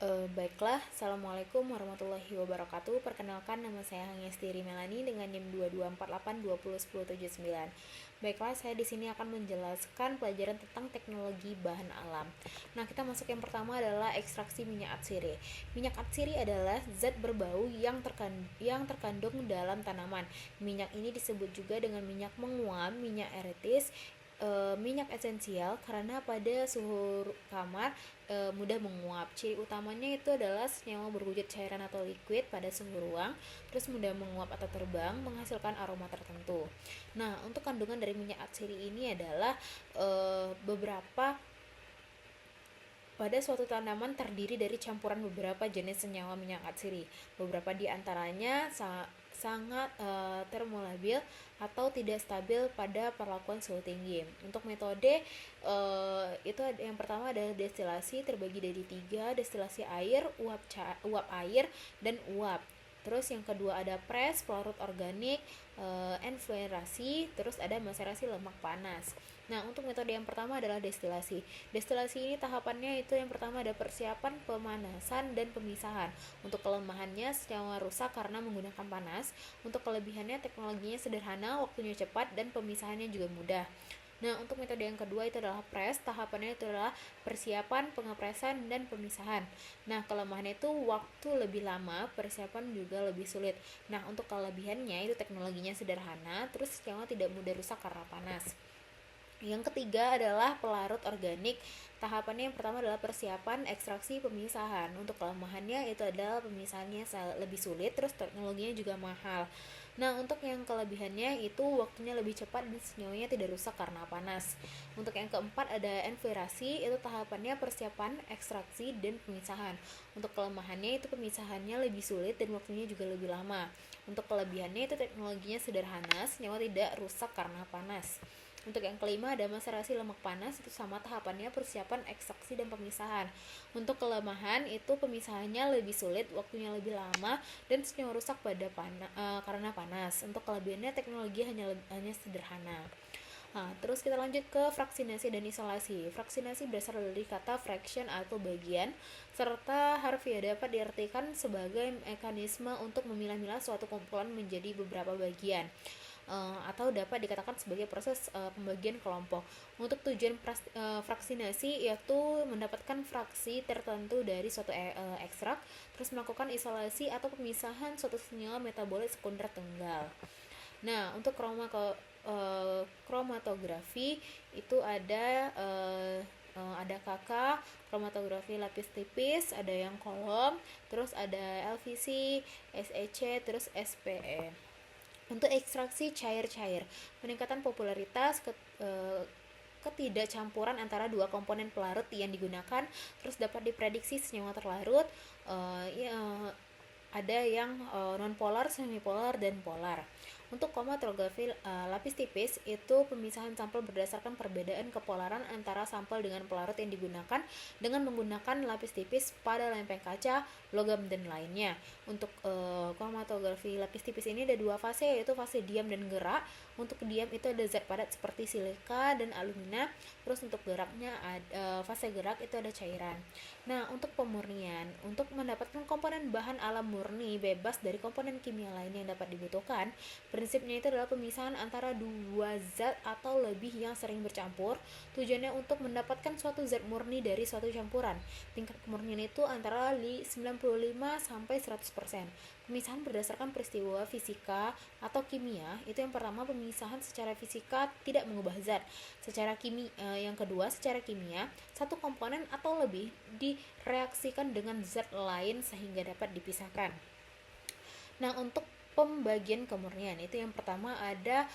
Baiklah, Assalamualaikum warahmatullahi wabarakatuh. Perkenalkan, nama saya Hangiastiri Melani dengan NIM 2248201079. Baiklah, saya di sini akan menjelaskan pelajaran tentang teknologi bahan alam. Nah, kita masuk yang pertama adalah ekstraksi minyak atsiri. Minyak atsiri adalah zat berbau yang terkandung dalam tanaman. Minyak ini disebut juga dengan minyak menguap, minyak eritis, minyak esensial karena pada suhu kamar mudah menguap. Ciri utamanya itu adalah senyawa berwujud cairan atau liquid pada suhu ruang, terus mudah menguap atau terbang, menghasilkan aroma tertentu. Nah, untuk kandungan dari minyak atsiri ini adalah beberapa pada suatu tanaman terdiri dari campuran beberapa jenis senyawa minyak atsiri. Beberapa di antaranya sangat termolabil atau tidak stabil pada perlakuan suhu tinggi. Untuk metode itu yang pertama adalah destilasi, terbagi dari tiga: destilasi air, uap air, dan uap. Terus yang kedua ada press, pelarut organik, enfluerasi, terus ada maserasi lemak panas. Nah, untuk metode yang pertama adalah destilasi. Destilasi ini tahapannya itu yang pertama ada persiapan, pemanasan, dan pemisahan. Untuk kelemahannya, senyawa rusak karena menggunakan panas. Untuk kelebihannya, teknologinya sederhana, waktunya cepat, dan pemisahannya juga mudah. Nah, untuk metode yang kedua itu adalah press. Tahapannya itu adalah persiapan, pengepresan, dan pemisahan. Nah, kelemahannya itu waktu lebih lama, persiapan juga lebih sulit. Nah, untuk kelebihannya itu teknologinya sederhana, terus senyawa tidak mudah rusak karena panas. Yang ketiga adalah pelarut organik. Tahapannya yang pertama adalah persiapan, ekstraksi, pemisahan. Untuk kelemahannya itu adalah pemisahannya lebih sulit, terus teknologinya juga mahal. Nah, untuk yang kelebihannya itu waktunya lebih cepat dan senyawanya tidak rusak karena panas. Untuk yang keempat ada enfiltrasi, itu tahapannya persiapan, ekstraksi, dan pemisahan. Untuk kelemahannya itu pemisahannya lebih sulit dan waktunya juga lebih lama. Untuk kelebihannya itu teknologinya sederhana, senyawa tidak rusak karena panas. Untuk yang kelima ada maserasi lemak panas, itu sama tahapannya persiapan, ekstraksi, dan pemisahan. Untuk kelemahan itu pemisahannya lebih sulit, waktunya lebih lama, dan senyawa rusak karena panas. Untuk kelebihannya teknologi hanya sederhana. Nah, terus kita lanjut ke fraksinasi dan isolasi. Fraksinasi berasal dari kata fraction atau bagian, serta harfiah dapat diartikan sebagai mekanisme untuk memilah-milah suatu kumpulan menjadi beberapa bagian, atau dapat dikatakan sebagai proses pembagian kelompok. Untuk tujuan fraksinasi yaitu mendapatkan fraksi tertentu dari suatu ekstrak, terus melakukan isolasi atau pemisahan suatu senyawa metabolit sekunder tunggal. Nah, untuk kromatografi itu ada KK, kromatografi lapis tipis, ada yang kolom, terus ada LVC, SEC, terus SPE. Untuk ekstraksi cair-cair, peningkatan popularitas ketidakcampuran antara dua komponen pelarut yang digunakan, terus dapat diprediksi senyawa terlarut ada yang nonpolar, semipolar, dan polar. Untuk kromatografi lapis tipis itu pemisahan sampel berdasarkan perbedaan kepolaran antara sampel dengan pelarut yang digunakan dengan menggunakan lapis tipis pada lempeng kaca, logam, dan lainnya. Untuk kromatografi lapis tipis ini ada dua fase, yaitu fase diam dan gerak. Untuk diam itu ada zat padat seperti silika dan alumina. Terus untuk geraknya fase gerak itu ada cairan. Nah, untuk pemurnian, untuk mendapatkan komponen bahan alam murni bebas dari komponen kimia lain yang dapat dibutuhkan, prinsipnya itu adalah pemisahan antara dua zat atau lebih yang sering bercampur. Tujuannya untuk mendapatkan suatu zat murni dari suatu campuran. Tingkat kemurnian itu antara 95 sampai 100%. Pemisahan berdasarkan peristiwa fisika atau kimia, itu yang pertama pemisahan secara fisika tidak mengubah zat. Yang kedua secara kimia, satu komponen atau lebih direaksikan dengan zat lain sehingga dapat dipisahkan. Nah, untuk pembagian kemurnian itu yang pertama ada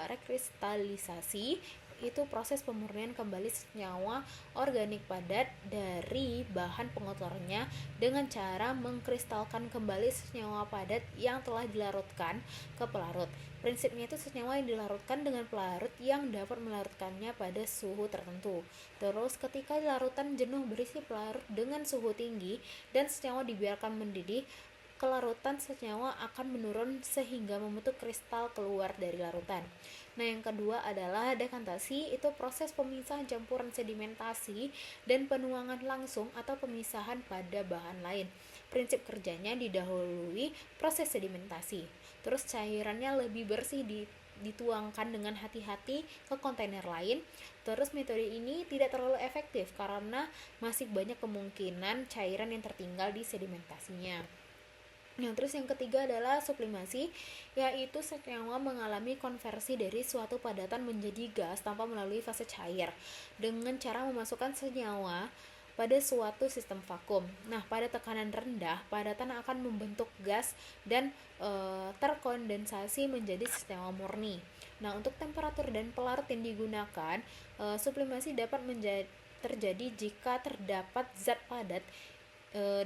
rekristalisasi, itu proses pemurnian kembali senyawa organik padat dari bahan pengotornya dengan cara mengkristalkan kembali senyawa padat yang telah dilarutkan ke pelarut. Prinsipnya itu senyawa yang dilarutkan dengan pelarut yang dapat melarutkannya pada suhu tertentu. Terus ketika larutan jenuh berisi pelarut dengan suhu tinggi dan senyawa dibiarkan mendidih, kelarutan senyawa akan menurun sehingga membentuk kristal keluar dari larutan. Nah, yang kedua adalah dekantasi, itu proses pemisahan campuran sedimentasi dan penuangan langsung atau pemisahan pada bahan lain. Prinsip kerjanya didahului proses sedimentasi. Terus cairannya lebih bersih dituangkan dengan hati-hati ke kontainer lain. Terus metode ini tidak terlalu efektif karena masih banyak kemungkinan cairan yang tertinggal di sedimentasinya. Nah, terus yang ketiga adalah sublimasi, yaitu senyawa mengalami konversi dari suatu padatan menjadi gas tanpa melalui fase cair dengan cara memasukkan senyawa pada suatu sistem vakum. Nah, pada tekanan rendah, padatan akan membentuk gas dan terkondensasi menjadi senyawa murni. Nah, untuk temperatur dan pelarut yang digunakan, sublimasi dapat terjadi jika terdapat zat padat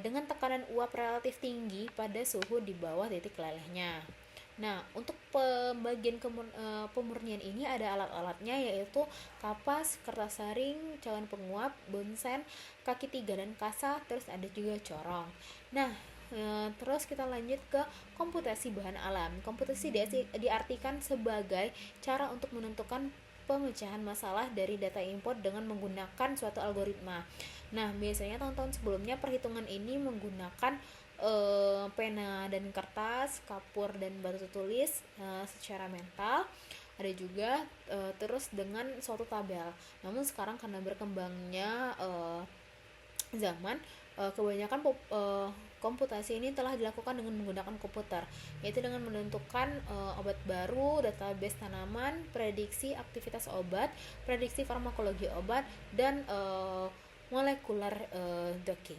dengan tekanan uap relatif tinggi pada suhu di bawah titik lelehnya. Nah, untuk pembagian pemurnian ini ada alat-alatnya, yaitu kapas, kertas saring, cawan penguap, bunsen, kaki 3 dan kasa, terus ada juga corong. Nah, terus kita lanjut ke komputasi bahan alam. Komputasi diartikan sebagai cara untuk menentukan pemecahan masalah dari data input dengan menggunakan suatu algoritma. Nah, biasanya tahun-tahun sebelumnya perhitungan ini menggunakan pena dan kertas, kapur dan batu tulis secara mental. Ada juga terus dengan suatu tabel. Namun sekarang karena berkembangnya zaman, kebanyakan komputasi ini telah dilakukan dengan menggunakan komputer, yaitu dengan menentukan obat baru, database tanaman, prediksi aktivitas obat, prediksi farmakologi obat, dan molekular docking.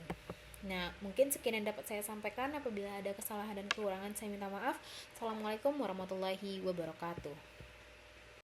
Nah, mungkin sekian yang dapat saya sampaikan. Apabila ada kesalahan dan kekurangan, saya minta maaf. Assalamualaikum warahmatullahi wabarakatuh.